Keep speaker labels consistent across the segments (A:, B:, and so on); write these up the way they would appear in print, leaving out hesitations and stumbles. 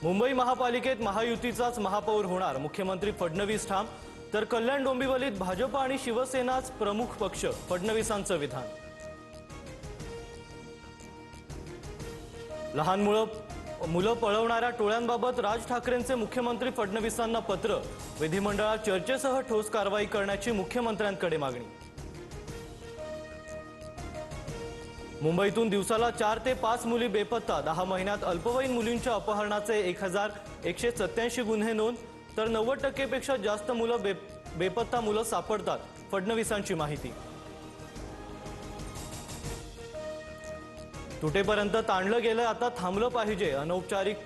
A: मुंबई महापालिकेत महायुतीचाच महापौर होणार, मुख्यमंत्री फडणवीस ठाम। तर कल्याण डोंबिवलीत भाजप आणि शिवसेनाच प्रमुख पक्ष, फडणवीसांचं विधान। लहान मुलं पळवणाऱ्या टोळ्यांबाबत राज ठाकरेंचे मुख्यमंत्री फडणवीसांना पत्र, विधिमंडळात चर्चेसह ठोस कारवाई करण्याची मुख्यमंत्र्यांकडे मागणी। मुंबईतून दिवसाला 4 ते 5 मुली बेपत्ता, 10 महिन्यात अल्पवयीन मुलींच्या अपहरणाचे 1187 गुन्हे नोंद। तर 90% पेक्षा जास्त बेपत्ता मुलं सापडतात, फडणवीसांची माहिती। तुटेपर्यंत ताणलं गेलं, आता थांबलं पाहिजे, अनौपचारिक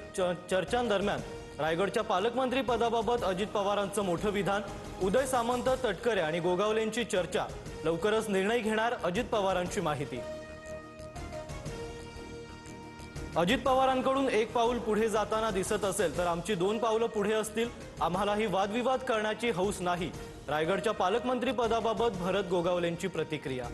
A: चर्चांदरम्यान रायगडच्या पालकमंत्री पदाबाबत अजित पवारांचं मोठं विधान। उदय सामंत, तटकरे आणि गोगावलेंची चर्चा, लवकरच निर्णय घेणार, अजित पवारांची माहिती। अजित पवारांकडून एक पाऊल पुढे जाताना दिसत असेल तर आमची 2 पावलं पुढे असतील, आम्हालाही वादविवाद करण्याची हौस नाही, रायगडच्या पालकमंत्री पदाबाबत भरत गोगावलेंची प्रतिक्रिया।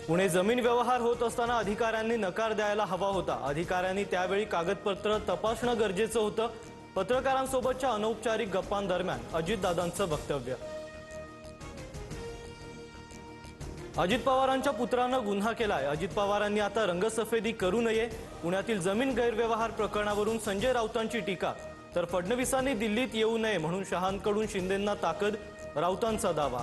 A: पुणे जमीन व्यवहार होत असताना अधिकाऱ्यांनी नकार द्यायला हवा होता, अधिकाऱ्यांनी त्यावेळी कागदपत्र तपासणं गरजेचं होतं, पत्रकारांसोबतच्या अनौपचारिक गप्पांदरम्यान अजितदादांचं वक्तव्य। अजित पवारांच्या पुत्रानं गुन्हा केलाय, अजित पवारांनी आता रंगसफेदी करू नये। पुण्यातील जमीन गैरव्यवहार प्रकरणावरून संजय राऊतांची टीका, तर फडणवीसांनी दिल्लीत येऊ नये म्हणून शहांकडून शिंदेंना ताकद, राऊतांचा दावा।